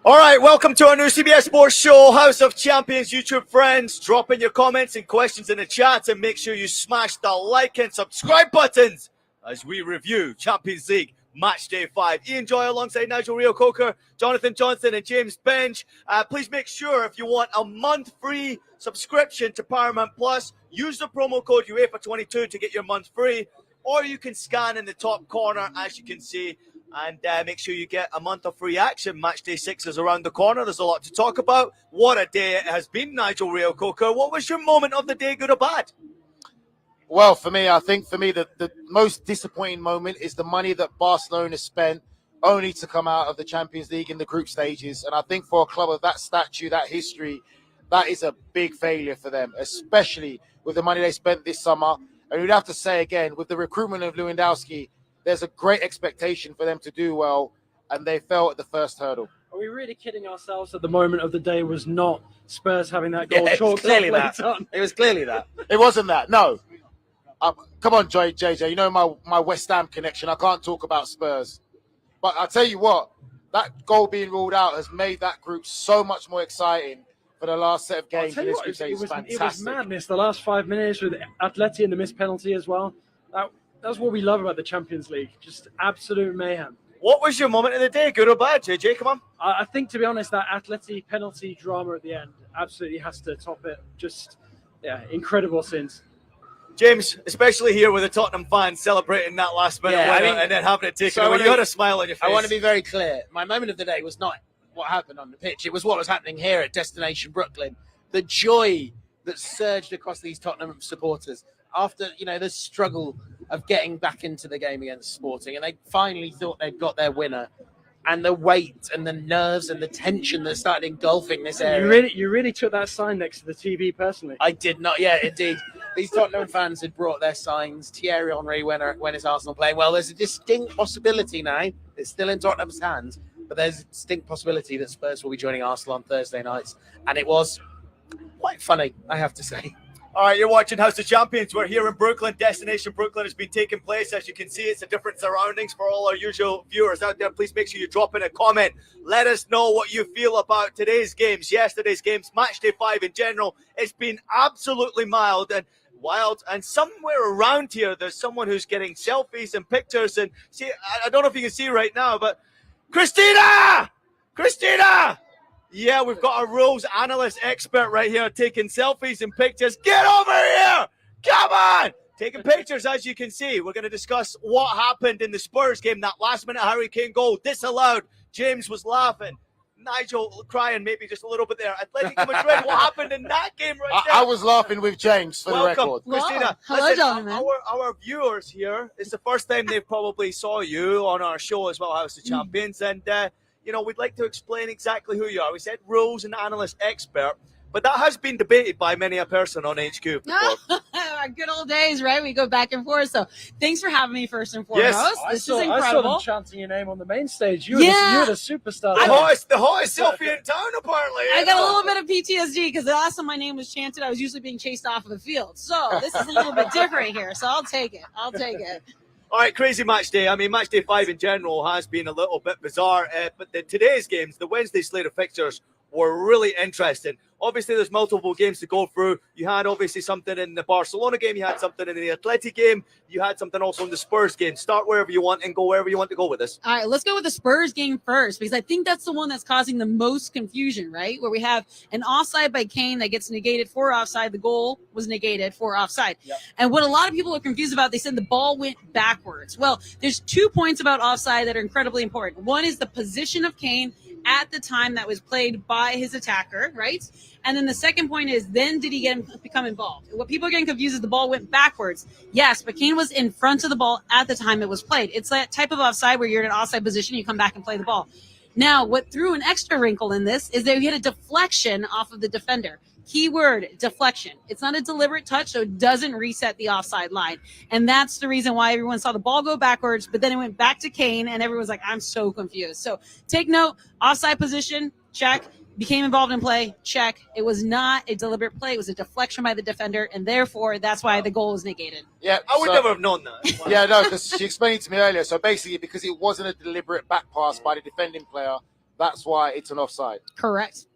All right, welcome to our new CBS Sports Show, House of Champions YouTube friends. Drop in your comments and questions in the chat and make sure you smash the like and subscribe buttons as we review Champions League Matchday 5. Ian Joy alongside Nigel Rio-Coker, Jonathan Johnson and James Bench. Please make sure if you want a month free subscription to Paramount Plus, use the promo code UEFA22 to get your month free, or you can scan in the top corner as you can see. And make sure you get a month of free action. Match day 6 is around the corner. There's a lot to talk about. What a day it has been, Nigel Rio-Coker. What was your moment of the day, good or bad? Well, for me, the most disappointing moment is the money that Barcelona spent only to come out of the Champions League in the group stages. And I think for a club of that stature, that history, that is a big failure for them, especially with the money they spent this summer. And you'd have to say again, with the recruitment of Lewandowski, there's a great expectation for them to do well, and they fell at the first hurdle. Are we really kidding ourselves that the moment of the day was not Spurs having that goal chalked clearly up that. on? It was clearly that. It wasn't that, no. Come on, JJ, you know my West Ham connection. I can't talk about Spurs. But I'll tell you what, that goal being ruled out has made that group so much more exciting for the last set of games. It was madness the last 5 minutes with Atleti and the missed penalty as well. That's what we love about the Champions League. Just absolute mayhem. What was your moment of the day, good or bad, JJ? Come on. I think, to be honest, that Atleti penalty drama at the end absolutely has to top it. Just, incredible scenes. James, especially here with the Tottenham fans celebrating that last minute winner and then having it taken away. You had a smile on your face. I want to be very clear. My moment of the day was not what happened on the pitch. It was what was happening here at Destination Brooklyn. The joy that surged across these Tottenham supporters after, the struggle of getting back into the game against Sporting, and they finally thought they'd got their winner, and the weight and the nerves and the tension that started engulfing this area. You really took that sign next to the TV personally. I did not. Yeah, indeed. These Tottenham fans had brought their signs. Thierry Henry when is Arsenal playing? Well, there's a distinct possibility now. It's still in Tottenham's hands, but there's a distinct possibility that Spurs will be joining Arsenal on Thursday nights, and it was quite funny, I have to say. All right, you're watching House of Champions. We're here in Brooklyn. Destination Brooklyn has been taking place. As you can see, it's a different surroundings for all our usual viewers out there. Please make sure you drop in a comment. Let us know what you feel about today's games, yesterday's games, match day 5 in general. It's been absolutely mild and wild. And somewhere around here, there's someone who's getting selfies and pictures. And see, I don't know if you can see right now, but Christina! Yeah, we've got a rules analyst expert right here taking selfies and pictures. Get over here! Come on! Taking pictures, as you can see. We're going to discuss what happened in the Spurs game. That last-minute Harry Kane goal disallowed. James was laughing. Nigel crying maybe just a little bit there. Atletico Madrid, what happened in that game right there? I was laughing with James for the record. Christina. Hello, gentlemen. Our viewers here, it's the first time they probably saw you on our show as well, House of Champions. And, we'd like to explain exactly who you are. We said rules and analyst expert, but that has been debated by many a person on HQ before. Good old days, right? We go back and forth. So thanks for having me first and foremost. Yes. This is incredible. I saw them chanting your name on the main stage. You're the superstar. The hottest selfie in town, apparently. I got a little bit of PTSD because the last time my name was chanted, I was usually being chased off of the field. So this is a little bit different here. So I'll take it. All right, crazy match day. I mean, match day 5 in general has been a little bit bizarre, but today's games, the Wednesday slate of fixtures, were really interesting. Obviously, there's multiple games to go through. You had obviously something in the Barcelona game. You had something in the Atleti game. You had something also in the Spurs game. Start wherever you want and go wherever you want to go with this. All right, let's go with the Spurs game first because I think that's the one that's causing the most confusion, right? Where we have an offside by Kane that gets negated for offside. The goal was negated for offside. Yep. And what a lot of people are confused about, they said the ball went backwards. Well, there's 2 points about offside that are incredibly important. One is the position of Kane at the time that was played by his attacker, right? And then the second point is, then did he become involved? What people are getting confused is the ball went backwards. Yes, but Kane was in front of the ball at the time it was played. It's that type of offside where you're in an offside position, you come back and play the ball. Now, what threw an extra wrinkle in this is that we had a deflection off of the defender. Keyword, deflection. It's not a deliberate touch, so it doesn't reset the offside line. And that's the reason why everyone saw the ball go backwards, but then it went back to Kane, and everyone's like, I'm so confused. So take note, offside position, check. Became involved in play, check. It was not a deliberate play. It was a deflection by the defender, and therefore, that's why the goal was negated. Yeah, I would never have known that. Yeah, no, because she explained it to me earlier. So basically, because it wasn't a deliberate back pass by the defending player, That's why it's an offside. Correct.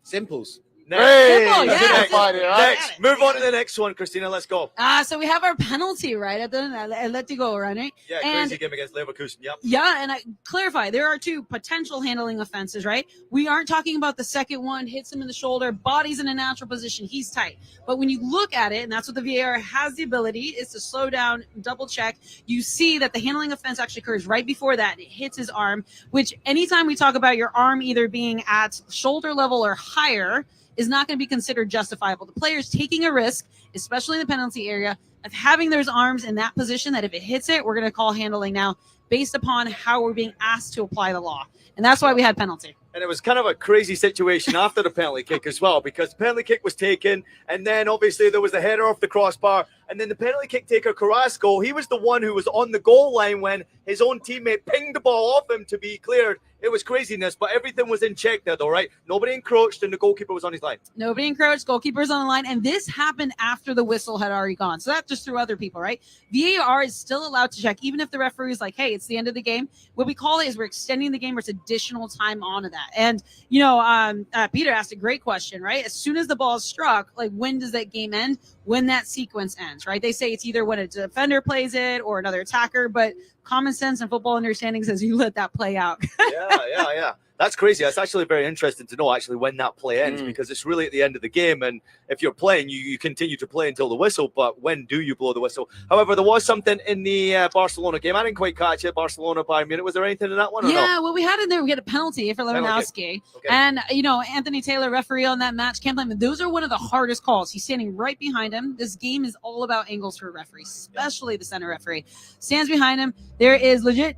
Simples. Next. Simple, yeah. Next. Move on to the next one, Christina. Let's go. So we have our penalty, right, at the Atletico run, right? Yeah, And crazy game against Leverkusen. Yep. yeah, and I clarify, there are 2 potential handling offenses, right? We aren't talking about the second one, hits him in the shoulder, body's in a natural position, he's tight. But when you look at it, and that's what the VAR has the ability, is to slow down, double check, you see that the handling offense actually occurs right before that. It hits his arm, which anytime we talk about your arm either being at shoulder level or higher is not going to be considered justifiable. The player's taking a risk, especially in the penalty area, of having those arms in that position that if it hits it, we're going to call handling now based upon how we're being asked to apply the law. And that's why we had penalty. And it was kind of a crazy situation after the penalty kick as well, because the penalty kick was taken, and then obviously there was a header off the crossbar, and then the penalty kick taker, Carrasco, he was the one who was on the goal line when his own teammate pinged the ball off him to be cleared. It was craziness, but everything was in check there, though, right? Nobody encroached, and the goalkeeper was on his line. Nobody encroached, goalkeeper's on the line, and this happened after the whistle had already gone. So that just threw other people, right? VAR is still allowed to check, even if the referee is like, hey, it's the end of the game. What we call it is we're extending the game, where it's additional time onto that. And, you know, Peter asked a great question, right? As soon as the ball is struck, like, when does that game end? When that sequence ends, right? They say it's either when a defender plays it or another attacker, but common sense and football understanding says you let that play out. Yeah. That's crazy. That's actually very interesting to know actually when that play ends, because it's really at the end of the game. And if you're playing, you continue to play until the whistle. But when do you blow the whistle? However, there was something in the Barcelona game. I didn't quite catch it. Barcelona, Bayern Munich. Was there anything in that one? Or no? Well, we had in there, we had a penalty for Lewandowski. Okay. And, you know, Anthony Taylor, referee on that match, can't blame him. Those are one of the hardest calls. He's standing right behind him. This game is all about angles for a referee, especially the center referee. Stands behind him. There is legit,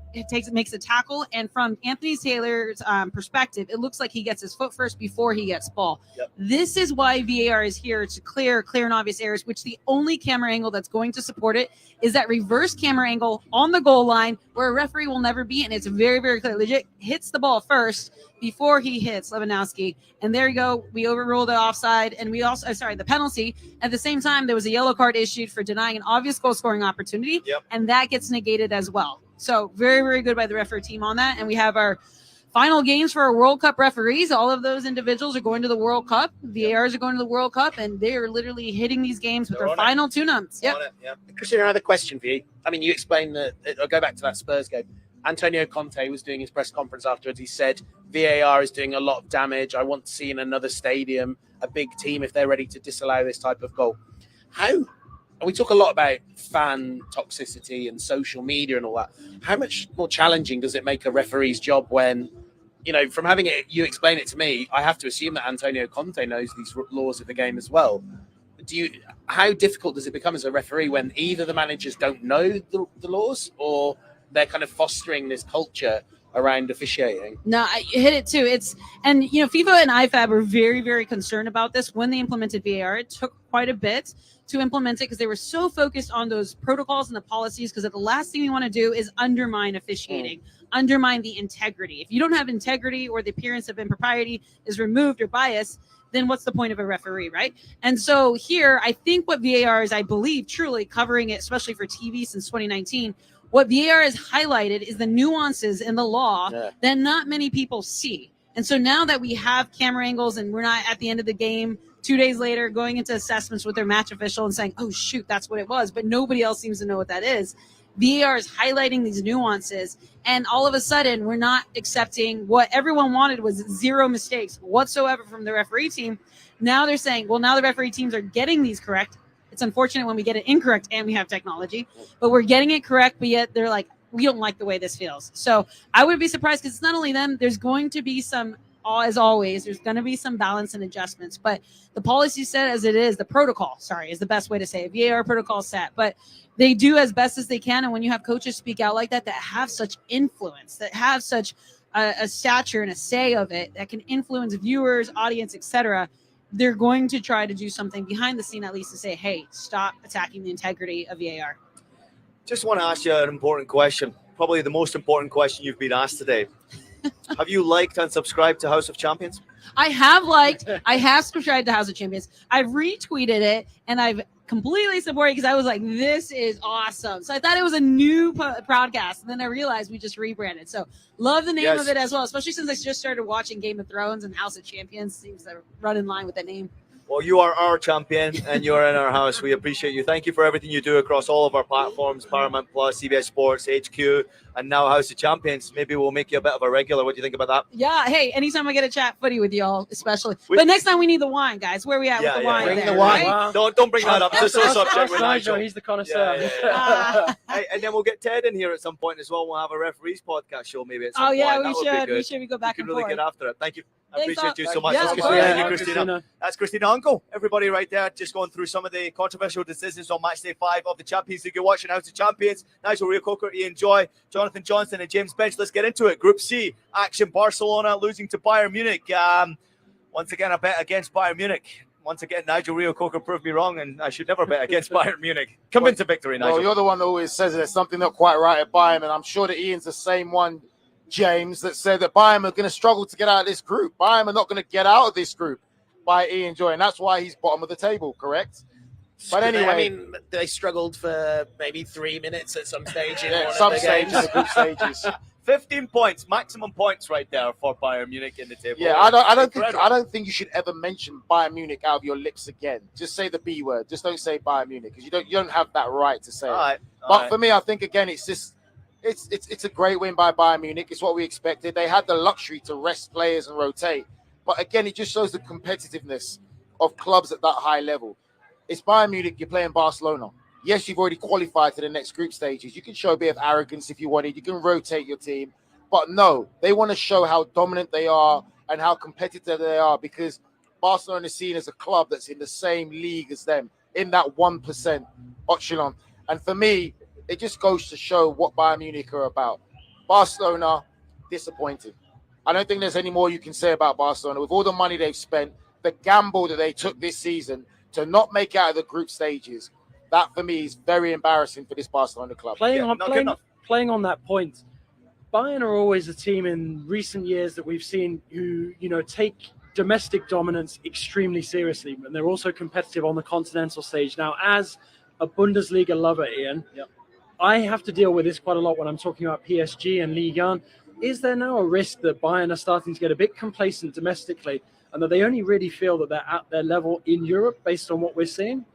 makes a tackle. And from Anthony Taylor's perspective, it looks like he gets his foot first before he gets ball. Yep. This is why VAR is here to clear and obvious errors, which the only camera angle that's going to support it is that reverse camera angle on the goal line where a referee will never be. And it's very, very clear. Legit hits the ball first before he hits Lewandowski. And there you go. We overruled the offside. And we also, the penalty. At the same time, there was a yellow card issued for denying an obvious goal scoring opportunity. Yep. And that gets negated as well. So very, very good by the referee team on that. And we have our final games for our World Cup referees. All of those individuals are going to the World Cup. VARs are going to the World Cup, and they are literally hitting these games with their final tune-ups. Yep. Christian, another question for you. I mean, you explained that. I'll go back to that Spurs game. Antonio Conte was doing his press conference afterwards. He said, VAR is doing a lot of damage. I want to see in another stadium a big team if they're ready to disallow this type of goal. We talk a lot about fan toxicity and social media and all that. How much more challenging does it make a referee's job when, you know, from having it, you explain it to me, I have to assume that Antonio Conte knows these laws of the game as well. How difficult does it become as a referee when either the managers don't know the laws or they're kind of fostering this culture around officiating? No, I hit it too. FIFA and IFAB were very, very concerned about this when they implemented VAR. It took quite a bit to implement it because they were so focused on those protocols and the policies, because the last thing you want to do is undermine officiating, undermine the integrity. If you don't have integrity or the appearance of impropriety is removed or bias, then what's the point of a referee, right? And so here, I think what VAR is, I believe, truly covering it, especially for TV since 2019, what VAR has highlighted is the nuances in the law that not many people see. And so now that we have camera angles and we're not at the end of the game 2 days later going into assessments with their match official and saying, oh, shoot, that's what it was, but nobody else seems to know what that is. VAR is highlighting these nuances, and all of a sudden we're not accepting what everyone wanted was 0 mistakes whatsoever from the referee team. Now they're saying, well, now the referee teams are getting these correct. It's unfortunate when we get it incorrect and we have technology, but we're getting it correct, but yet they're like, we don't like the way this feels. So I would be surprised, because it's not only them, there's going to be some, as always, there's going to be some balance and adjustments, but the policy set as it is, the protocol, is the best way to say it. VAR protocol set, but they do as best as they can. And when you have coaches speak out like that have such influence, that have such a stature and a say of it, that can influence viewers, audience, etc., they're going to try to do something behind the scene, at least to say, hey, stop attacking the integrity of VAR. Just want to ask you an important question, probably the most important question you've been asked today. Have you liked and subscribed to House of Champions? I have subscribed to House of Champions. I've retweeted it, and I've completely support you because I was like, this is awesome. So I thought it was a new podcast, and then I realized we just rebranded. So love the name of it as well, especially since I just started watching Game of Thrones, and House of Champions seems to run in line with the name. Well, you are our champion, and you're in our house. We appreciate you. Thank you for everything you do across all of our platforms, Paramount Plus, CBS Sports, HQ, and now House of Champions. Maybe we'll make you a bit of a regular. What do you think about that? Yeah. Hey, anytime I get a chat footy with y'all, especially. But next time we need the wine, guys. Where are we at with the wine? Bring there, the wine. right? Don't bring that up. It's a subject with Nigel. Nigel. He's the connoisseur. Hey, and then we'll get Ted in here at some point as well. We'll have a referees podcast show maybe at some point. We That would be should. good. We should. We go back You and can really forth. get after it. Thank you. I Thanks, appreciate you so much. Yeah, That's of Christina. course. Thank you, Christina. That's Christina Uncle. Everybody right there, just going through some of the controversial decisions on match day 5 of the Champions League. You're watching House of Champions. Nigel Reo-Coker, Ian Joy, Jonathan Johnson, and James Bench. Let's get into it. Group C action. Barcelona losing to Bayern Munich. Once again, I bet against Bayern Munich. Once again, Nigel Reo-Coker proved me wrong, and I should never bet against Bayern Munich. Come into victory, Nigel. Well, you're the one that always says there's something not quite right at Bayern, and I'm sure that Ian's the same one, James, that said that Bayern are going to struggle to get out of this group. Bayern are not going to get out of this group by Ian Joy, and that's why he's bottom of the table, correct? But anyway, I mean, they struggled for maybe 3 minutes at some stage in one of some the stages, games. the group stages. 15 points, maximum points right there for Bayern Munich in the table. Yeah, I don't Incredible. think you should ever mention Bayern Munich out of your lips again. Just say the B word. Just don't say Bayern Munich because you don't have that right to say it. All right. But for me, I think again, it's just it's a great win by Bayern Munich. It's what we expected. They had the luxury to rest players and rotate. But again, it just shows the competitiveness of clubs at that high level. It's Bayern Munich. You're playing Barcelona. Yes, you've already qualified to the next group stages. You can show a bit of arrogance if you wanted. You can rotate your team. But no, they want to show how dominant they are and how competitive they are because Barcelona is seen as a club that's in the same league as them, in that 1% echelon. And for me, it just goes to show what Bayern Munich are about. Barcelona, disappointing. I don't think there's any more you can say about Barcelona. With all the money they've spent, the gamble that they took this season to not make out of the group stages, that for me is very embarrassing for this Barcelona club. Playing on that point, Bayern are always a team in recent years that we've seen who, take domestic dominance extremely seriously, and they're also competitive on the continental stage. Now, as a Bundesliga lover, Ian, I have to deal with this quite a lot when I'm talking about PSG and Ligue 1. Is there now a risk that Bayern are starting to get a bit complacent domestically and that they only really feel that they're at their level in Europe based on what we're seeing?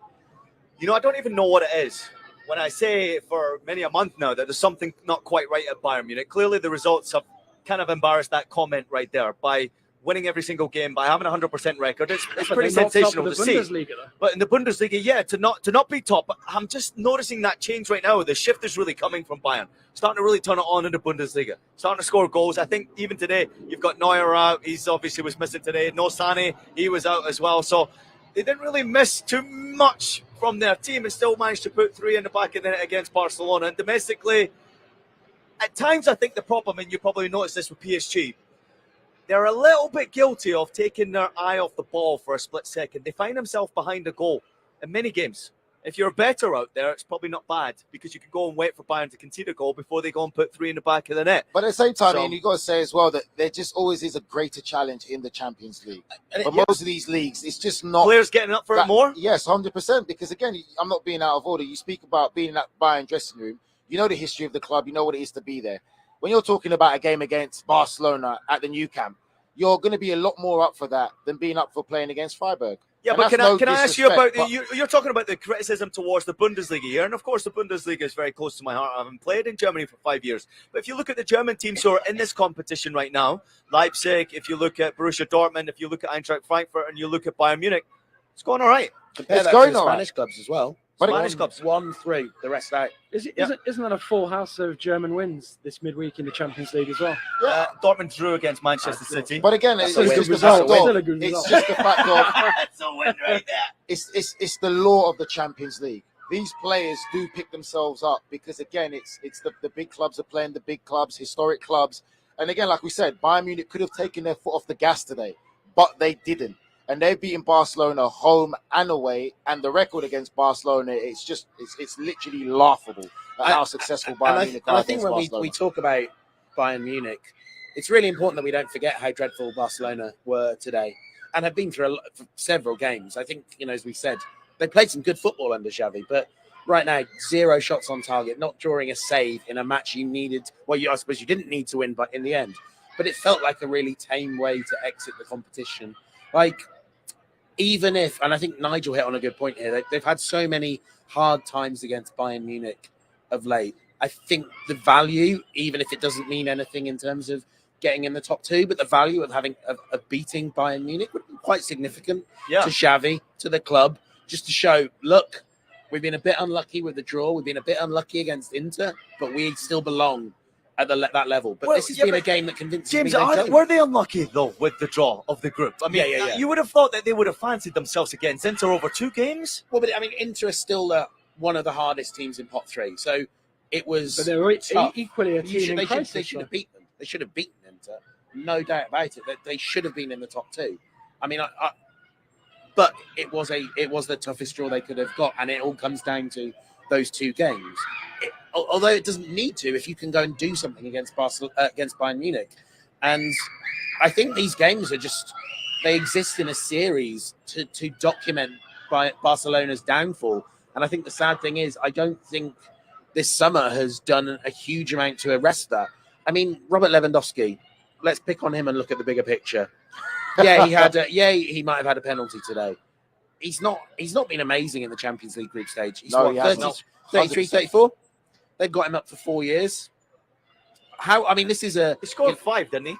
I don't even know what it is. When I say for many a month now that there's something not quite right at Bayern Munich, clearly the results have kind of embarrassed that comment right there by winning every single game, by having a 100% record. It's pretty sensational to see. But in the Bundesliga, to not be top, I'm just noticing that change right now. The shift is really coming from Bayern, starting to really turn it on in the Bundesliga, starting to score goals. I think even today you've got Neuer out. He's obviously was missing today. No Sané, he was out as well. So they didn't really miss too much from their team and still managed to put 3 in the back of the net against Barcelona. And domestically, at times I think the problem, and you probably noticed this with PSG, they're a little bit guilty of taking their eye off the ball for a split second. They find themselves behind a goal in many games. If you're better out there, it's probably not bad because you can go and wait for Bayern to concede a goal before they go and put 3 in the back of the net. But at the same time, Ian, you've got to say as well that there just always is a greater challenge in the Champions League. For most of these leagues, it's just not... Players getting up for it more? Yes, 100%. Because again, I'm not being out of order. You speak about being in that Bayern dressing room. You know the history of the club. You know what it is to be there. When you're talking about a game against Barcelona at the Nou Camp, you're going to be a lot more up for that than being up for playing against Freiburg. Yeah, and but can I ask you about but you're talking about the criticism towards the Bundesliga here, and of course the Bundesliga is very close to my heart. I haven't played in Germany for 5 years, but if you look at the German teams who are in this competition right now, Leipzig, if you look at Borussia Dortmund, if you look at Eintracht Frankfurt, and you look at Bayern Munich, it's going all right. Compare It's that going to the all right. Spanish clubs as well. But Spanish clubs. 1-3, the rest out. Isn't that a full house of German wins this midweek in the Champions League as well? Dortmund drew against Manchester City. But again, it's Still a just good the fact result. Still a of good it's result. just the fact of That's a win right there. it's the law of the Champions League. These players do pick themselves up because again, it's the big clubs are playing the big clubs, historic clubs, and again, like we said, Bayern Munich could have taken their foot off the gas today, but they didn't. And they've beaten Barcelona home and away, and the record against Barcelona, it's literally laughable at how successful Bayern Munich are I think against when Barcelona. we talk about Bayern Munich, it's really important that we don't forget how dreadful Barcelona were today and have been through for several games. I think, as we said, they played some good football under Xavi, but right now, 0 shots on target, not drawing a save in a match you needed. Well, I suppose you didn't need to win, but in the end, but it felt like a really tame way to exit the competition. Like, even if, and I think Nigel hit on a good point here, they've had so many hard times against Bayern Munich of late. I think the value, even if it doesn't mean anything in terms of getting in the top 2, but the value of beating Bayern Munich would be quite significant to Xavi, to the club, just to show, look, we've been a bit unlucky with the draw. We've been a bit unlucky against Inter, but we still belong at that level. But this has been a game that convinces James, me they don't. were they unlucky, though, with the draw of the group? I mean, Yeah. You would have thought that they would have fancied themselves against Inter over 2 games. Well, but I mean, Inter is still one of the hardest teams in pot 3. So it was. But they're tough. equally a team in crisis. They should have beaten them. They should have beaten Inter. No doubt about it. They should have been in the top 2. I mean, but it was the toughest draw they could have got, and it all comes down to those 2 games. Although it doesn't need to, if you can go and do something against Bayern Munich, and I think these games are they exist in a series to document Barcelona's downfall. And I think the sad thing is, I don't think this summer has done a huge amount to arrest that. I mean, Robert Lewandowski. Let's pick on him and look at the bigger picture. Yeah, he might have had a penalty today. He's not been amazing in the Champions League group stage. He's 33, 34. They've got him up for 4 years. This is He scored 5, didn't he?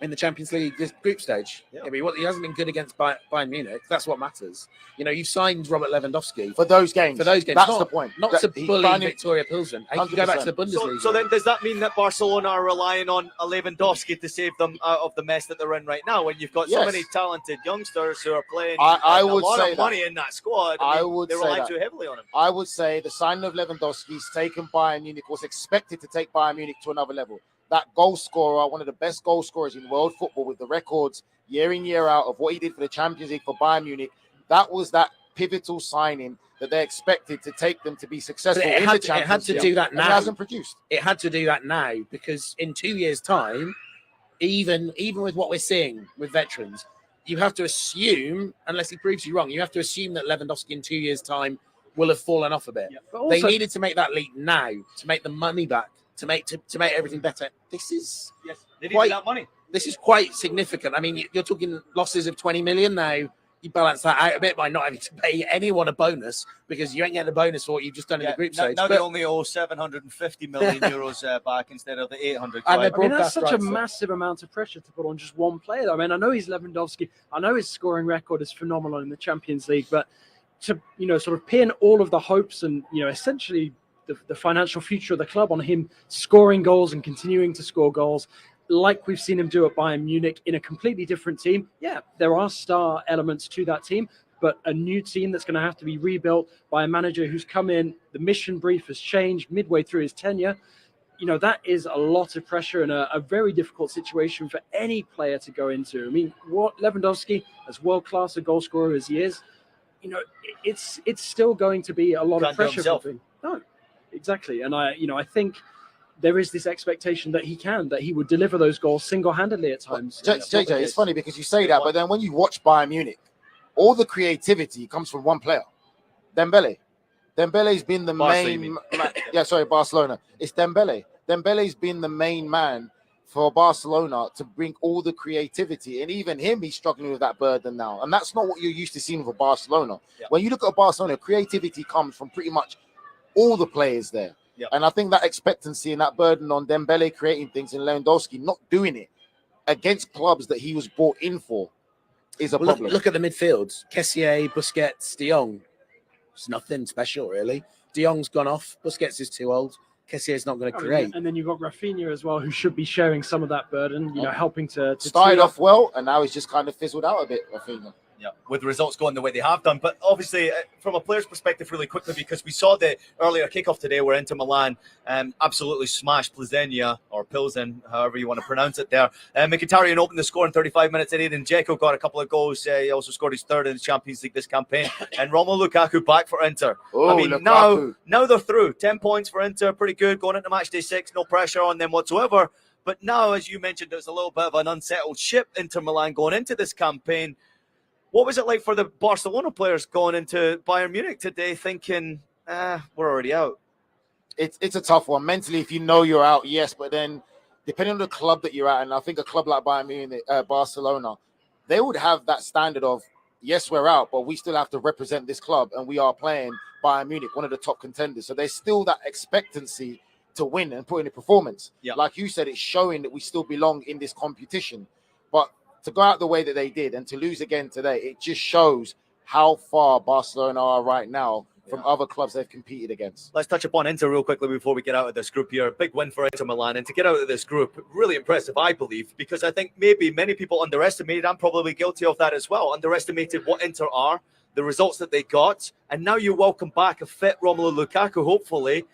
in the Champions League this group stage. Yeah. He hasn't been good against Bayern Munich. That's what matters. You've signed Robert Lewandowski for those games. That's the point. Not to bully Victoria Pilsen. He can go back to the Bundesliga. So then, does that mean that Barcelona are relying on a Lewandowski to save them out of the mess that they're in right now? When you've got so many talented youngsters who are playing I would a lot say of money in that squad, they rely too heavily on him. I would say the signing of Lewandowski's taken Bayern Munich, was expected to take Bayern Munich to another level. That goal scorer, one of the best goal scorers in world football, with the records year in, year out of what he did for the Champions League for Bayern Munich, that was that pivotal signing that they expected to take them to be successful in the Champions League. It had to do that now. It hasn't produced. It had to do that now, because in 2 years' time, even with what we're seeing with veterans, you have to assume, unless he proves you wrong, you have to assume that Lewandowski in 2 years' time will have fallen off a bit. Yeah, they needed to make that leap now to make the money back, to make everything better. This is they needed that money. This is quite significant. I mean, you're talking losses of 20 million now. You balance that out a bit by not having to pay anyone a bonus, because you ain't getting a bonus for what you've just done in the group stage. Now they only owe 750 million euros back instead of the 800. And that's such a massive amount of pressure to put on just one player. I mean, I know he's Lewandowski. I know his scoring record is phenomenal in the Champions League, but to sort of pin all of the hopes and essentially the financial future of the club on him scoring goals and continuing to score goals, like we've seen him do at Bayern Munich in a completely different team. Yeah, there are star elements to that team, but a new team that's going to have to be rebuilt by a manager who's come in, the mission brief has changed midway through his tenure. That is a lot of pressure and a very difficult situation for any player to go into. I mean, what Lewandowski, as world-class a goal scorer as he is, it's still going to be a lot of pressure for him. No, exactly. And I think there is this expectation that he would deliver those goals single-handedly at times. JJ, it's funny because you say that, but then when you watch Bayern Munich, all the creativity comes from one player, Dembele. Dembele's been the main. Barcelona. It's Dembele. Dembele's been the main man for Barcelona to bring all the creativity, and even him, he's struggling with that burden now, and that's not what you're used to seeing for Barcelona. Yeah. When you look at Barcelona, creativity comes from pretty much all the players there. Yep. And I think that expectancy and that burden on Dembele creating things and Lewandowski not doing it against clubs that he was brought in for is a problem. Look at the midfield. Kessié, Busquets, De Jong. It's nothing special, really. De Jong's gone off. Busquets is too old. Kessié's not going to create. And then you've got Rafinha as well, who should be sharing some of that burden, helping to started off well, and now he's just kind of fizzled out a bit, Rafinha. Yeah, with the results going the way they have done. But obviously, from a player's perspective, really quickly, because we saw the earlier kickoff today where Inter Milan absolutely smashed Plzeňa, or Pilsen, however you want to pronounce it there. Mkhitaryan opened the score in 35 minutes. And Edin Dzeko got a couple of goals. He also scored his third in the Champions League this campaign. And Romelu Lukaku back for Inter. Now they're through. 10 points for Inter, pretty good. Going into matchday 6, no pressure on them whatsoever. But now, as you mentioned, there's a little bit of an unsettled ship, Inter Milan, going into this campaign. What was it like for the Barcelona players going into Bayern Munich today thinking, we're already out? It's a tough one. Mentally, if you know you're out, yes, but then depending on the club that you're at, and I think a club like Bayern Munich, Barcelona, they would have that standard of, yes, we're out, but we still have to represent this club, and we are playing Bayern Munich, one of the top contenders. So there's still that expectancy to win and put in a performance. Yeah. Like you said, it's showing that we still belong in this competition. But to go out the way that they did and to lose again today, it just shows how far Barcelona are right now from other clubs they've competed against. Let's touch upon Inter real quickly before we get out of this group here. Big win for Inter Milan, and to get out of this group, really impressive, I believe, because I think maybe many people underestimated, I'm probably guilty of that as well, underestimated what Inter are, the results that they got, and now you welcome back a fit Romelu Lukaku, hopefully.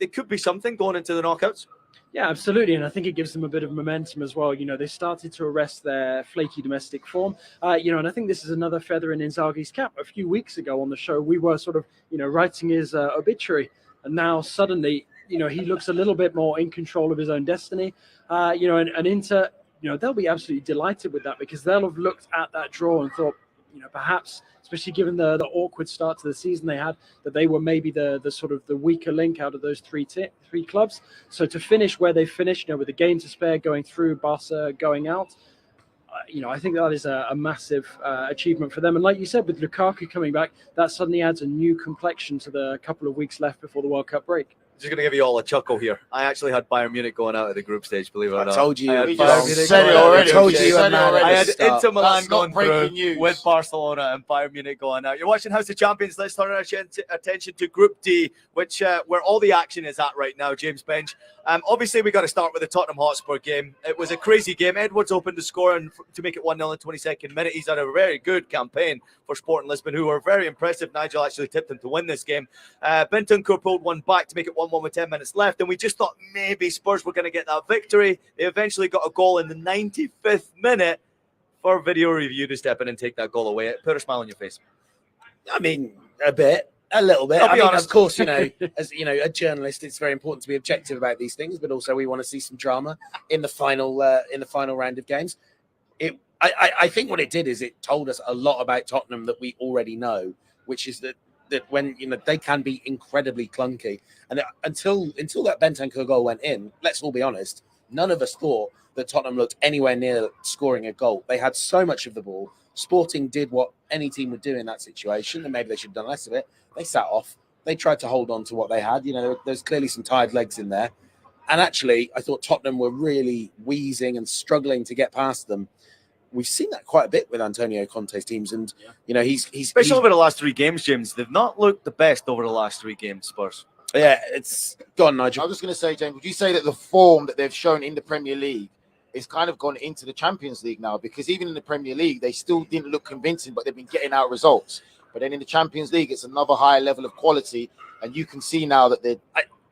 It could be something going into the knockouts. Yeah, absolutely. And I think it gives them a bit of momentum as well. You know, they started to arrest their flaky domestic form. And I think this is another feather in Inzaghi's cap. A few weeks ago on the show, we were sort of, writing his obituary. And now suddenly, he looks a little bit more in control of his own destiny. And Inter, they'll be absolutely delighted with that because they'll have looked at that draw and thought, perhaps, especially given the awkward start to the season they had, that they were maybe the sort of the weaker link out of those three clubs. So to finish where they finished, with a game to spare going through, Barca going out, I think that is a massive achievement for them. And like you said, with Lukaku coming back, that suddenly adds a new complexion to the couple of weeks left before the World Cup break. Just going to give you all a chuckle here. I actually had Bayern Munich going out of the group stage, believe it or not. I told you. I had You Bayern just Munich said going it out of the already. group I told you stage. you had man I at had the start. Inter Milan That's not going breaking through news. with Barcelona and Bayern Munich going out. You're watching House of Champions. Let's turn our attention to Group D, which where all the action is at right now, James Bench. Obviously, we got to start with the Tottenham Hotspur game. It was a crazy game. Edwards opened the score and to make it 1-0 in the 22nd minute. He's had a very good campaign for Sporting Lisbon, who were very impressive. Nigel actually tipped him to win this game. Bentancur pulled one back to make it 1-1 with 10 minutes left, and we just thought maybe Spurs were going to get that victory. They eventually got a goal in the 95th minute for video review to step in and take that goal away. Put a smile on your face. I mean, a little bit. I'll be honest. Of course, as a journalist, it's very important to be objective about these things, but also we want to see some drama in the final round of games. I think what it did is it told us a lot about Tottenham that we already know, which is that when they can be incredibly clunky, and until that Bentancur goal went in, let's all be honest, none of us thought that Tottenham looked anywhere near scoring a goal. They had so much of the ball. Sporting did what any team would do in that situation, and maybe they should have done less of it. They sat off. They tried to hold on to what they had. There's clearly some tired legs in there. And actually, I thought Tottenham were really wheezing and struggling to get past them. We've seen that quite a bit with Antonio Conte's teams, and he's especially over the last three games, James. They've not looked the best over the last three games, Spurs. Yeah, it's gone, Nigel. I was just going to say, James, would you say that the form that they've shown in the Premier League is kind of gone into the Champions League now? Because even in the Premier League, they still didn't look convincing, but they've been getting out results. But then in the Champions League, it's another higher level of quality, and you can see now that they're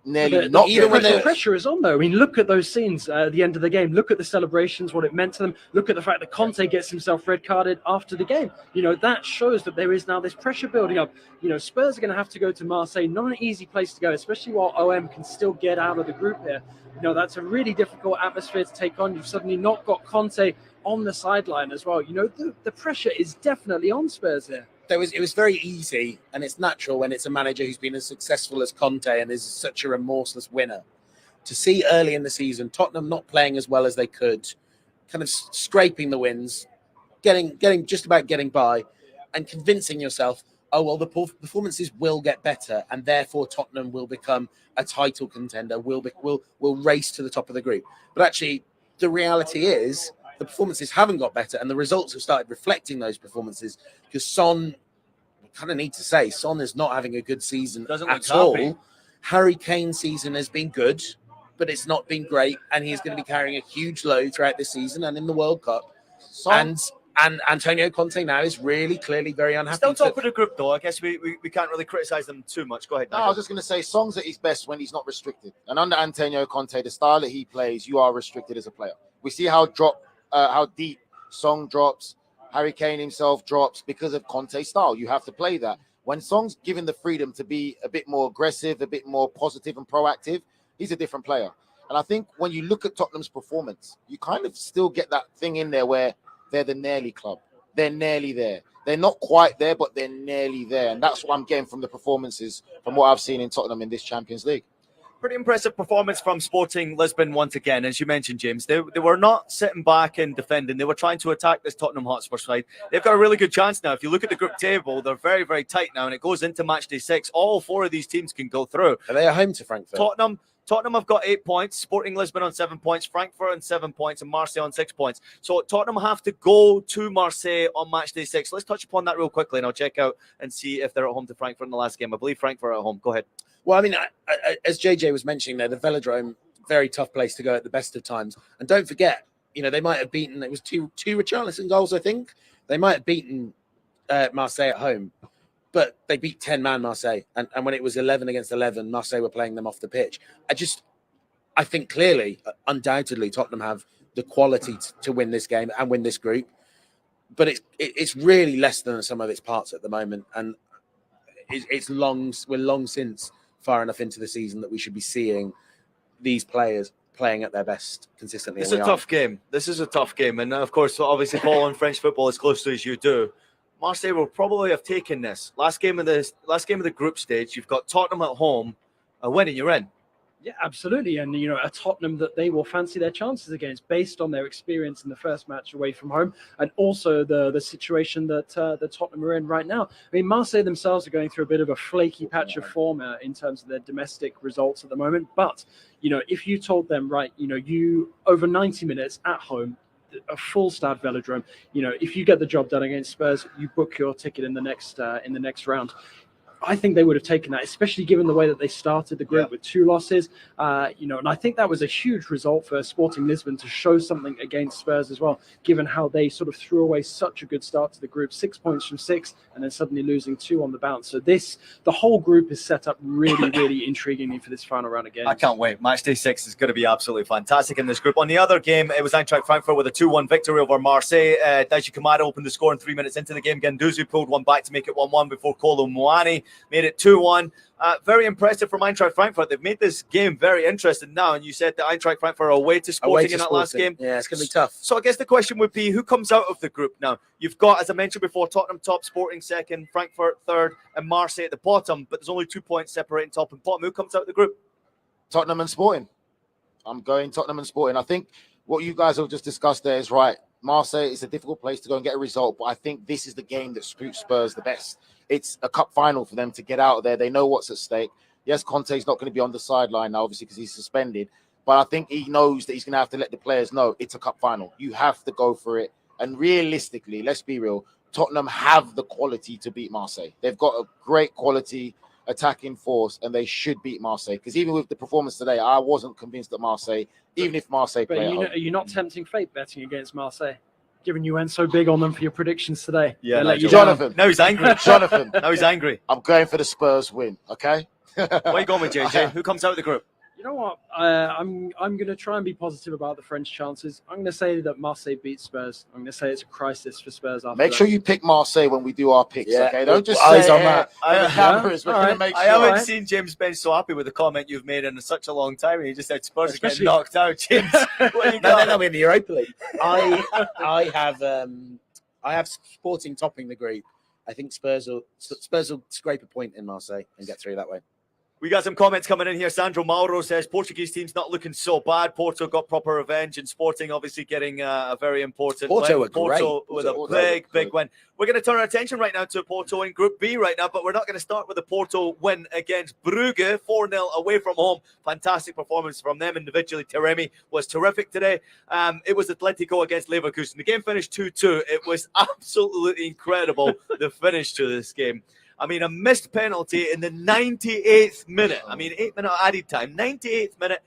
nearly not. Even when the pressure is on, though. I mean, look at those scenes at the end of the game. Look at the celebrations, what it meant to them. Look at the fact that Conte gets himself red carded after the game. That shows that there is now this pressure building up. Spurs are going to have to go to Marseille. Not an easy place to go, especially while OM can still get out of the group here. That's a really difficult atmosphere to take on. You've suddenly not got Conte on the sideline as well. The pressure is definitely on Spurs here. It was very easy, and it's natural when it's a manager who's been as successful as Conte and is such a remorseless winner. To see early in the season Tottenham not playing as well as they could, kind of scraping the wins, getting just about getting by, and convincing yourself, oh well, the performances will get better, and therefore Tottenham will become a title contender. Will race to the top of the group. But actually, the reality is, the performances haven't got better, and the results have started reflecting those performances. Because Son, I kind of need to say, Son is not having a good season at all. Harry Kane's season has been good, but it's not been great, and he's going to be carrying a huge load throughout this season and in the World Cup. And Antonio Conte now is really clearly very unhappy. Still top of the group, though. I guess we can't really criticise them too much. Go ahead, No, I was just going to say, Son's at his best when he's not restricted. And under Antonio Conte, the style that he plays, you are restricted as a player. We see how deep Song drops, Harry Kane himself drops because of Conte's style. You have to play that. When Song's given the freedom to be a bit more aggressive, a bit more positive and proactive, he's a different player. And I think when you look at Tottenham's performance, you kind of still get that thing in there where they're the nearly club. They're nearly there. They're not quite there, but they're nearly there. And that's what I'm getting from the performances from what I've seen in Tottenham in this Champions League. Pretty impressive performance from Sporting Lisbon once again. As you mentioned, James, they were not sitting back and defending. They were trying to attack this Tottenham Hotspur side. They've got a really good chance now. If you look at the group table, they're very, very tight now, and it goes into matchday 6. All 4 of these teams can go through. Are they at home to Frankfurt? Tottenham have got 8 points, Sporting Lisbon on 7 points, Frankfurt on 7 points, and Marseille on 6 points. So Tottenham have to go to Marseille on matchday 6. Let's touch upon that real quickly, and I'll check out and see if they're at home to Frankfurt in the last game. I believe Frankfurt are at home. Go ahead. Well, I mean, as JJ was mentioning there, the Velodrome, very tough place to go at the best of times. And don't forget, they might have beaten, it was two Richarlison goals, I think. They might have beaten Marseille at home, but they beat 10-man Marseille. And when it was 11 against 11, Marseille were playing them off the pitch. I think clearly, undoubtedly, Tottenham have the quality to win this game and win this group. But it's really less than some of its parts at the moment. And we're long since far enough into the season that we should be seeing these players playing at their best consistently. This is a tough game. And of course, obviously, following French football as closely as you do, Marseille will probably have taken this last game of the group stage. You've got Tottenham at home, a win and you're in. Yeah, absolutely. And, a Tottenham that they will fancy their chances against based on their experience in the first match away from home, and also the situation that Tottenham are in right now. I mean, Marseille themselves are going through a bit of a flaky patch of form in terms of their domestic results at the moment. But, if you told them, right, you over 90 minutes at home, a full start Velodrome, if you get the job done against Spurs, you book your ticket in the next round. I think they would have taken that, especially given the way that they started the group with 2 losses. And I think that was a huge result for Sporting Lisbon to show something against Spurs as well, given how they sort of threw away such a good start to the group, 6 points from 6, and then suddenly losing 2 on the bounce. So the whole group is set up really, really intriguingly for this final round of games. I can't wait. Matchday 6 is going to be absolutely fantastic in this group. On the other game, it was Eintracht Frankfurt with a 2-1 victory over Marseille. Daiji Kamada opened the score in 3 minutes into the game. Guendouzi pulled one back to make it 1-1 before Kolo Muani made it 2-1. Very impressive from Eintracht Frankfurt. They've made this game very interesting now. And you said that Eintracht Frankfurt are away to Sporting in that last game. Yeah, it's going to be tough. So I guess the question would be, who comes out of the group now? You've got, as I mentioned before, Tottenham top, Sporting second, Frankfurt third, and Marseille at the bottom. But there's only 2 points separating top and bottom. Who comes out of the group? Tottenham and Sporting. I'm going Tottenham and Sporting. I think what you guys have just discussed there is right. Marseille is a difficult place to go and get a result, but I think this is the game that suits Spurs the best. It's a cup final for them to get out of there. They know what's at stake. Yes, Conte's not going to be on the sideline now, obviously, because he's suspended. But I think he knows that he's going to have to let the players know it's a cup final. You have to go for it. And realistically, let's be real, Tottenham have the quality to beat Marseille. They've got a great quality attacking force, and they should beat Marseille. Because even with the performance today, I wasn't convinced that Marseille, even if Marseille play at home. Are you not tempting fate betting against Marseille, given you went so big on them for your predictions today? Yeah, Jonathan. Now he's angry. Jonathan. Now he's angry. I'm going for the Spurs win, okay? Where are you going with, JJ? Who comes out of the group? You know what? I'm going to try and be positive about the French chances. I'm going to say that Marseille beats Spurs. I'm going to say it's a crisis for Spurs. Make sure you pick Marseille when we do our picks, okay? Don't just eyes say on that. The cameras. We're going to make sure. I haven't seen James Ben so happy with the comment you've made in such a long time. He just said Spurs are getting knocked out. James, no, in the Europa League. I have Sporting topping the group. I think Spurs will scrape a point in Marseille and get through that way. We got some comments coming in here. Sandro Mauro says Portuguese team's not looking so bad. Porto got proper revenge, and Sporting obviously getting a very important Porto win. Porto with a big win. We're going to turn our attention right now to Porto in Group B right now, but we're not going to start with a Porto win against Brugge, 4-0 away from home. Fantastic performance from them individually. Taremi was terrific today. It was Atletico against Leverkusen. The game finished 2-2. It was absolutely incredible, the finish to this game. I mean, a missed penalty in the 98th minute. 8-minute added time. 98th minute.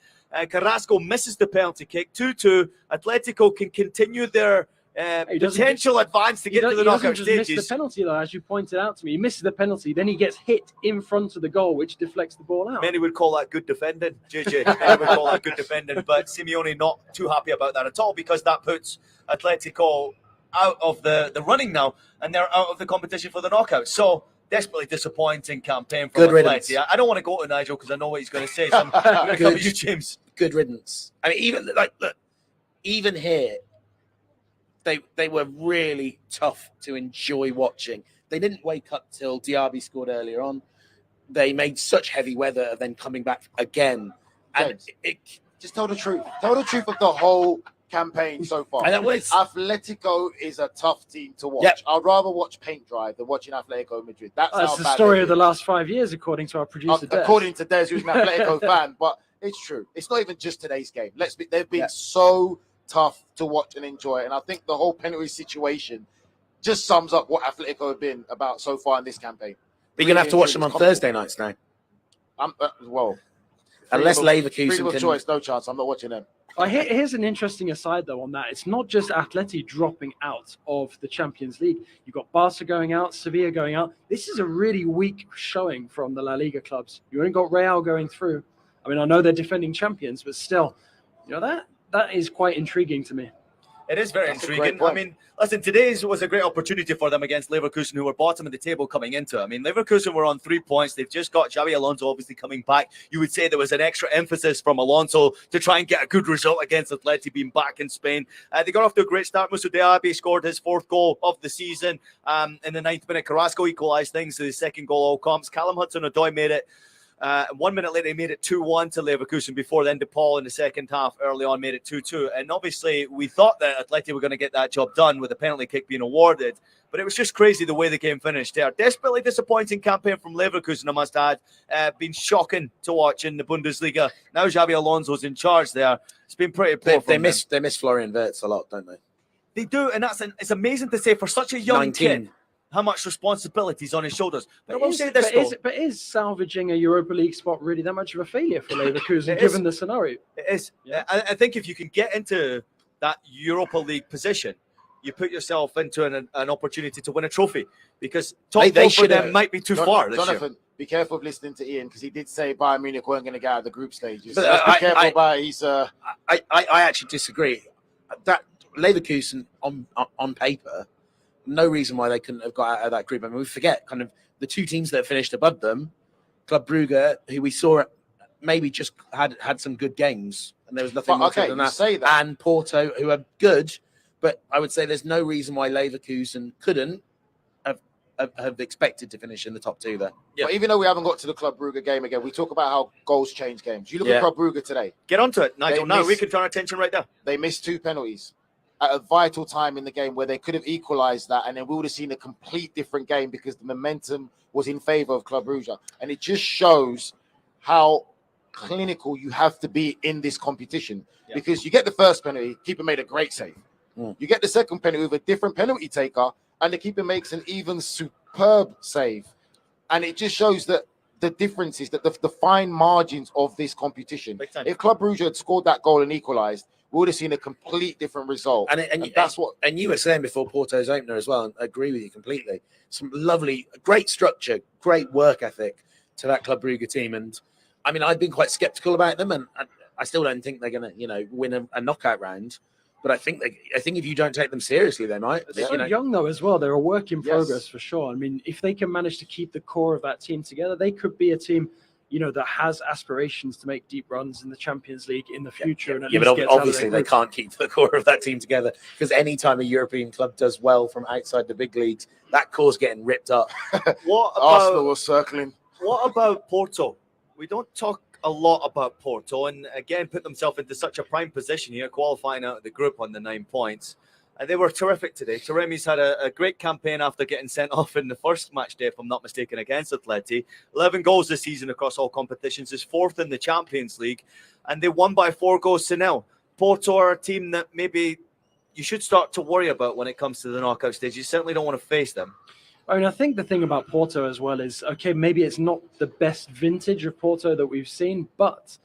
Carrasco misses the penalty kick. 2-2. Atletico can continue their potential advance to get to the knockout stages. He doesn't just miss the penalty, though, as you pointed out to me. He misses the penalty, then he gets hit in front of the goal, which deflects the ball out. Many would call that good defending, JJ. Many would call that good defending, but Simeone not too happy about that at all, because that puts Atletico out of the running now, and they're out of the competition for the knockout. So, desperately disappointing campaign from Atleti. I don't want to go to Nigel because I know what he's going to say. So I'm going to come to you, James. Good riddance. I mean, even here, they were really tough to enjoy watching. They didn't wake up till Diaby scored earlier on. They made such heavy weather of then coming back again. And just tell the truth. Tell the truth of the whole campaign so far. And that was, Atletico is a tough team to watch. Yep. I'd rather watch paint dry than watching Atletico Madrid. That's the story of the last 5 years, according to our producer, Des. According to Des, who's an Atletico fan. But it's true. It's not even just today's game. They've been so tough to watch and enjoy. And I think the whole penalty situation just sums up what Atletico have been about so far in this campaign. But you're going to have to watch them on Thursday nights now. Unless Leverkusen freedom of choice, no chance. I'm not watching them. Here's an interesting aside, though, on that. It's not just Atleti dropping out of the Champions League. You've got Barca going out, Sevilla going out. This is a really weak showing from the La Liga clubs. You only got Real going through. I mean, I know they're defending champions, but still, that is quite intriguing to me. It is very intriguing. I mean, listen, today's was a great opportunity for them against Leverkusen, who were bottom of the table coming into it. I mean, Leverkusen were on 3 points. They've just got Xabi Alonso obviously coming back. You would say there was an extra emphasis from Alonso to try and get a good result against Atleti, being back in Spain. They got off to a great start. Musa Diaby scored his 4th goal of the season. In the 9th minute, Carrasco equalised things to the 2nd goal all comps. Callum Hudson-Odoi made it. 1 minute later, he made it 2-1 to Leverkusen before then DePaul in the second half early on made it 2-2. And obviously, we thought that Atleti were going to get that job done with the penalty kick being awarded. But it was just crazy the way the game finished there. Desperately disappointing campaign from Leverkusen, I must add. Been shocking to watch in the Bundesliga. Now Xabi Alonso's in charge there. It's been pretty poor. They miss Florian Wirtz a lot, don't they? They do, and it's amazing to say for such a young kid how much responsibility is on his shoulders. But is salvaging a Europa League spot really that much of a failure for Leverkusen, given the scenario? It is. Yeah. I think if you can get into that Europa League position, you put yourself into an opportunity to win a trophy, because top four for them might be too far this Jonathan, year. Be careful of listening to Ian, because he did say Bayern Munich weren't going to get out of the group stages. So be careful about it. I actually disagree. That Leverkusen on paper, no reason why they couldn't have got out of that group. I mean, we forget kind of the two teams that finished above them, Club Brugge, who we saw maybe just had some good games, and there was nothing more to it than that. Say that. And Porto, who are good, but I would say there's no reason why Leverkusen couldn't have expected to finish in the top 2 there. Yeah. But even though we haven't got to the Club Brugge game again, we talk about how goals change games. You look at Club Brugge today. Get onto it, Nigel. Now we can turn our attention right there. They missed 2 penalties at a vital time in the game where they could have equalised that, and then we would have seen a complete different game because the momentum was in favour of Club Brugge. And it just shows how clinical you have to be in this competition, because you get the first penalty, keeper made a great save. You get the second penalty with a different penalty taker, and the keeper makes an even superb save. And it just shows that the differences, that the fine margins of this competition. If Club Brugge had scored that goal and equalised, we would have seen a complete different result. And that's what. And you were saying before Porto's opener as well, and I agree with you completely. Some lovely, great structure, great work ethic to that Club Brugge team. And I mean, I've been quite sceptical about them, and I still don't think they're going to, win a knockout round. But I think if you don't take them seriously, they might. They're so young, though, as well. They're a work in progress for sure. I mean, if they can manage to keep the core of that team together, they could be a team, that has aspirations to make deep runs in the Champions League in the future. But obviously they can't keep the core of that team together, because any time a European club does well from outside the big leagues, that core's getting ripped up. Arsenal was circling. What about Porto? We don't talk a lot about Porto, and again put themselves into such a prime position here, qualifying out of the group on the 9 points. They were terrific today. Taremi's had a great campaign after getting sent off in the first match day, if I'm not mistaken, against Atleti. 11 goals this season across all competitions, is 4th in the Champions League, and they won by 4 goals to 0. Porto are a team that maybe you should start to worry about when it comes to the knockout stage. You certainly don't want to face them. I mean, I think the thing about Porto as well is, okay, maybe it's not the best vintage of Porto that we've seen, but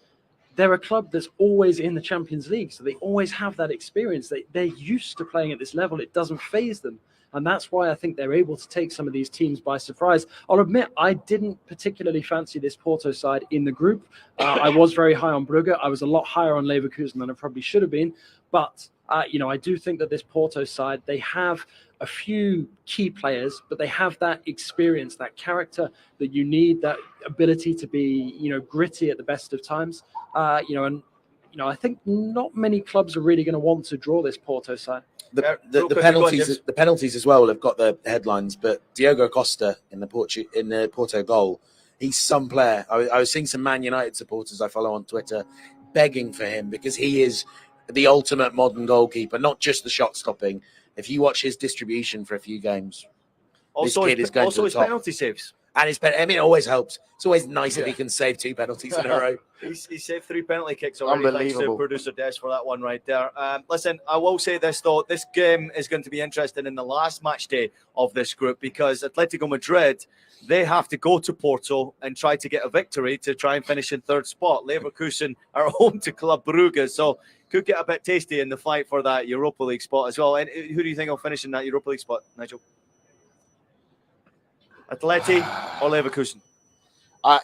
they're a club that's always in the Champions League, so they always have that experience. They're used to playing at this level. It doesn't faze them, and that's why I think they're able to take some of these teams by surprise. I'll admit, I didn't particularly fancy this Porto side in the group. I was very high on Brugge. I was a lot higher on Leverkusen than I probably should have been, but I do think that this Porto side, they have a few key players, but they have that experience, that character that you need, that ability to be, gritty at the best of times. I think not many clubs are really going to want to draw this Porto side. The penalties as well have got the headlines, but Diogo Costa in the Porto goal, he's some player. I was seeing some Man United supporters I follow on Twitter begging for him because he is the ultimate modern goalkeeper, not just the shot stopping. If you watch his distribution for a few games, Also, this kid is going to the his top. penalty saves. And it always helps. It's always nice if he can save 2 penalties in a row. He saved 3 penalty kicks already. Thanks to producer Des for that one right there. Listen, I will say this though: this game is going to be interesting in the last match day of this group because Atletico Madrid, they have to go to Porto and try to get a victory to try and finish in 3rd spot. Leverkusen are home to Club Brugge, so could get a bit tasty in the fight for that Europa League spot as well. And who do you think will finish in that Europa League spot, Nigel? Atleti or Leverkusen?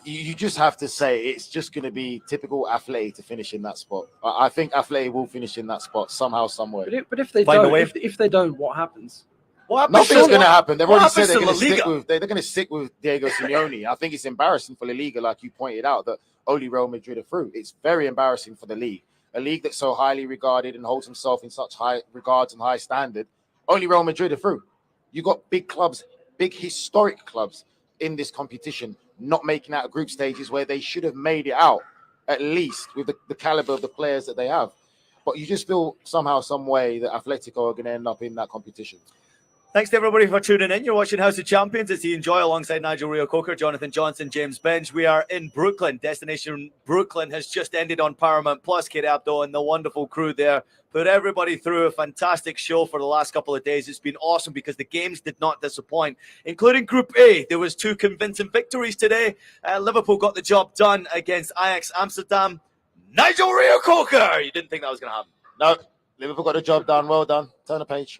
You just have to say it's just going to be typical Atleti to finish in that spot. I think Atleti will finish in that spot somehow, somewhere. But if they don't, if they don't, what happens? Nothing's going to happen. They've already said they're going to stick with Diego Simeone. I think it's embarrassing for La Liga, like you pointed out, that only Real Madrid are through. It's very embarrassing for the league, a league that's so highly regarded and holds himself in such high regards and high standard. Only Real Madrid are through. You got big clubs, big historic clubs in this competition not making out of group stages where they should have made it out, at least with the caliber of the players that they have. But you just feel somehow, some way that Atletico are going to end up in that competition. Thanks to everybody for tuning in. You're watching House of Champions. It's the Enjoy alongside Nigel Rio-Coker, Jonathan Johnson, James Benj. We are in Brooklyn. Destination Brooklyn has just ended on Paramount Plus. Kate Abdo and the wonderful crew there put everybody through a fantastic show for the last couple of days. It's been awesome because the games did not disappoint, including Group A. There was 2 convincing victories today. Liverpool got the job done against Ajax Amsterdam. Nigel Rio-Coker! You didn't think that was going to happen? No, Liverpool got the job done. Well done. Turn the page.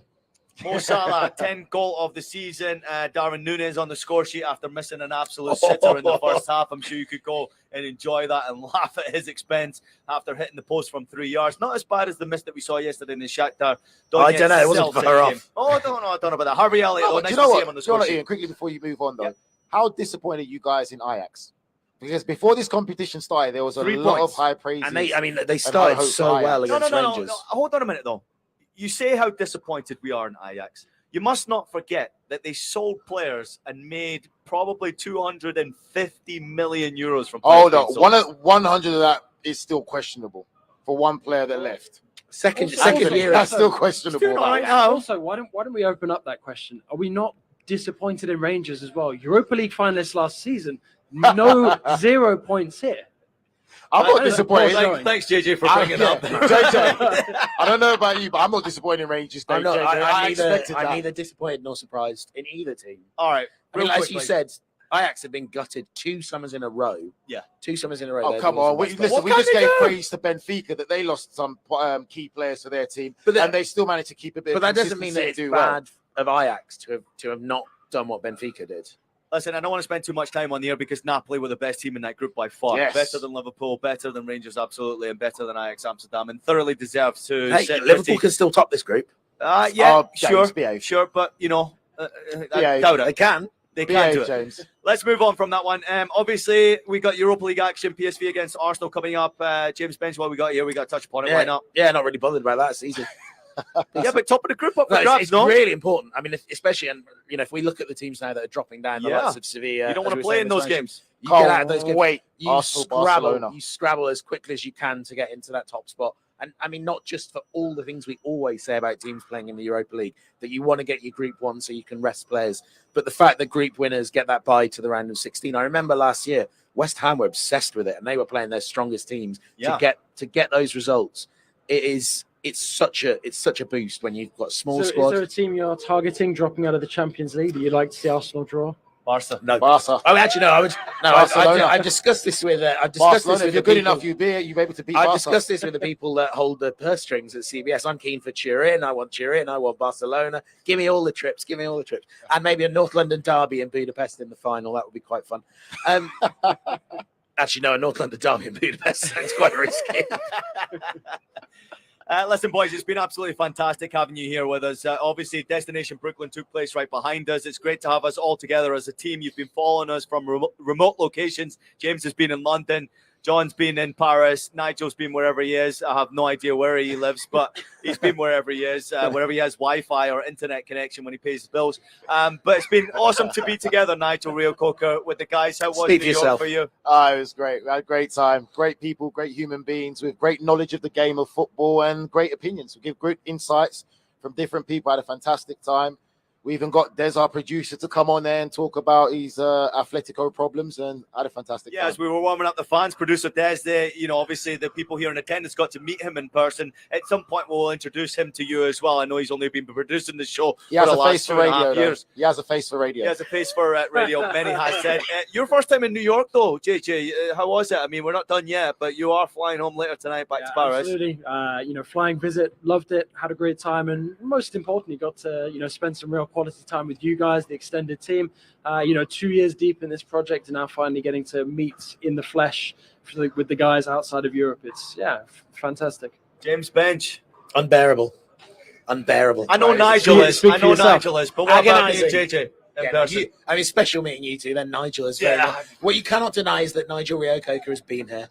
Mo Salah, 10th goal of the season. Darwin Núñez on the score sheet after missing an absolute sitter in the first half. I'm sure you could go and enjoy that and laugh at his expense after hitting the post from 3 yards. Not as bad as the miss that we saw yesterday in the Shakhtar. I don't know. It wasn't far off. Oh, I don't know about that. Harvey Elliott. No, nice you know to what? see him on the score sheet. Ian, quickly before you move on, though, how disappointed you guys in Ajax? Because before this competition started, there was a lot of high praise. And they started so well against Rangers. No. Hold on a minute, though. You say how disappointed we are in Ajax. You must not forget that they sold players and made probably 250 million euros from players. Oh, no. 100 of that is still questionable for one player that left. Second year. That's still questionable. Also, why don't we open up that question? Are we not disappointed in Rangers as well? Europa League finalists last season, no 0 points here. I'm not disappointed. Thanks, JJ, for bringing it up. JJ, I don't know about you, but I'm not disappointed in Rangers. I'm neither disappointed nor surprised in either team. All right. As you said, Ajax have been gutted 2 summers in a row. Yeah. 2 summers in a row. Oh, come on. We just gave praise to Benfica that they lost some key players for their team, and they still managed to keep a bit of consistency. But that doesn't mean that it's bad of Ajax to have not done what Benfica did. Listen, I don't want to spend too much time on the air because Napoli were the best team in that group by far. Yes. Better than Liverpool, better than Rangers, absolutely, and better than Ajax Amsterdam, and thoroughly deserves to. Hey, Liverpool can still top this group. Sure, but I doubt it. They can. They can do it. James. Let's move on from that one. Obviously, we got Europa League action, PSV against Arsenal coming up. James Bench, what we got here? We got to touch upon it. Why not? Yeah, not really bothered about that. It's easy. But top of the group up for grabs, it's really important. I mean, especially, if we look at the teams now that are dropping down, the likes of Sevilla, you don't want to play in those games. You get out of those games. Wait, you scrabble as quickly as you can to get into that top spot. And I mean, not just for all the things we always say about teams playing in the Europa League, that you want to get your group one so you can rest players, but the fact that group winners get that bye to the round of 16. I remember last year, West Ham were obsessed with it, and they were playing their strongest teams to get those results. It's such a boost when you've got a small squad. Is there a team you're targeting dropping out of the Champions League that you'd like to see Arsenal draw? Barca. No. Barca. Oh, actually, no. I discussed this with. If you're good enough, you're able to beat Barca. I discussed this with the people that hold the purse strings at CBS. I'm keen for Turin. I want Turin. I want Barcelona. Give me all the trips. And maybe a North London derby in Budapest in the final. That would be quite fun. Actually, no, a North London derby in Budapest sounds quite risky. Listen, boys, it's been absolutely fantastic having you here with us. Obviously, Destination Brooklyn took place right behind us. It's great to have us all together as a team. You've been following us from remote locations. James has been in London. John's been in Paris. Nigel's been wherever he is. I have no idea where he lives, but he's been wherever he is, wherever he has Wi-Fi or internet connection when he pays his bills. But it's been awesome to be together, Nigel Reo-Coker, with the guys. How was Speak New for York yourself. for you? It was great. We had a great time. Great people, great human beings with great knowledge of the game of football and great opinions. We give great insights from different people. I had a fantastic time. We even got Des, our producer, to come on there and talk about his Atletico problems, and I had a fantastic time. As we were warming up the fans, producer Des, obviously the people here in attendance got to meet him in person. At some point, we'll introduce him to you as well. I know he's only been producing the show He for has the a last face for 2.5 radio. years. He has a face for radio. He has a face for radio, many has said. Your first time in New York, though, JJ, how was it? I mean, we're not done yet, but you are flying home later tonight back to Paris. Absolutely. Flying visit, loved it, had a great time, and most importantly, got to spend some real quality time with you guys, the extended team. 2 years deep in this project, and now finally getting to meet in the flesh with the guys outside of Europe. It's fantastic. James Bench. Unbearable. I know Right. Nigel is. Speak I for know yourself. Nigel is. But what about you, Agonising. JJ? In Yeah, person? special meeting you two. Then Nigel is very much. What you cannot deny is that Nigel Reo-Coker has been here.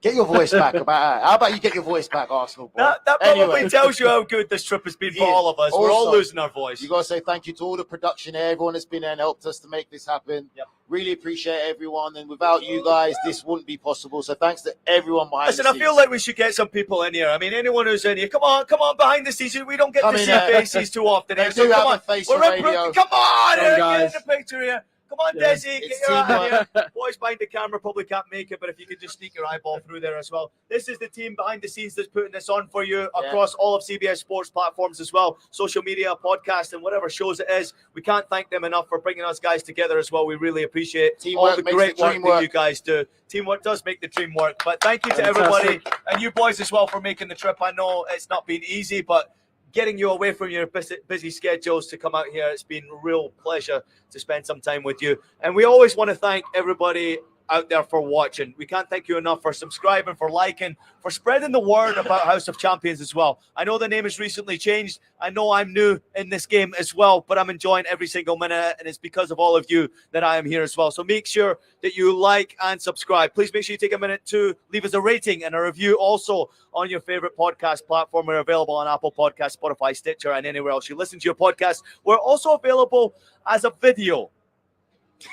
Get your voice back. How about you get your voice back, Arsenal boy? That probably Anyway. tells you how good this trip has been for Yeah. all of us. We're all Also, losing our voice. You got to say thank you to all the production here, everyone that's been there and helped us to make this happen. Yep. Really appreciate everyone, and without you guys, this wouldn't be possible. So thanks to everyone behind Listen, the I scenes. feel like we should get some people in here. I mean, anyone who's in here, come on, behind the scenes. We don't get Come to in see here. faces too often. They Here. do So come have on, a face we're for in radio. Come on, Come on, get guys. in the picture here. Come on, Yeah. Desi, It's get out of here. teamwork. Boys behind the camera probably can't make it, but if you could just sneak your eyeball through there as well. This is the team behind the scenes that's putting this on for you across all of CBS Sports platforms as well, social media, podcast, and whatever shows it is. We can't thank them enough for bringing us guys together as well. We really appreciate Teamwork all the makes great the work dream that work. you guys do. Teamwork does make the dream work. But thank you to Fantastic. everybody and you boys as well for making the trip. I know it's not been easy, but getting you away from your busy schedules to come out here, it's been a real pleasure to spend some time with you. And we always want to thank everybody out there for watching. We can't thank you enough for subscribing, for liking, for spreading the word about House of Champions as well. I know the name has recently changed. I know I'm new in this game as well, but I'm enjoying every single minute, and it's because of all of you that I am here as well. So make sure that you like and subscribe. Please make sure you take a minute to leave us a rating and a review also on your favorite podcast platform. We're available on Apple Podcasts, Spotify, Stitcher, and anywhere else you listen to your podcast. We're also available as a video,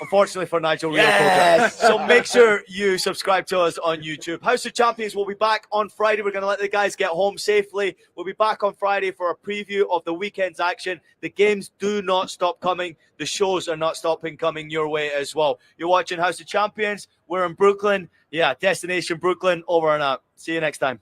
unfortunately for Nigel Reo-Coker. So make sure you subscribe to us on YouTube. House of Champions will be back on Friday. We're going to let the guys get home safely. We'll be back on Friday for a preview of the weekend's action. The games do not stop coming. The shows are not stopping coming your way as well. You're watching House of Champions. We're in Brooklyn. Destination Brooklyn. Over and out. See you next time.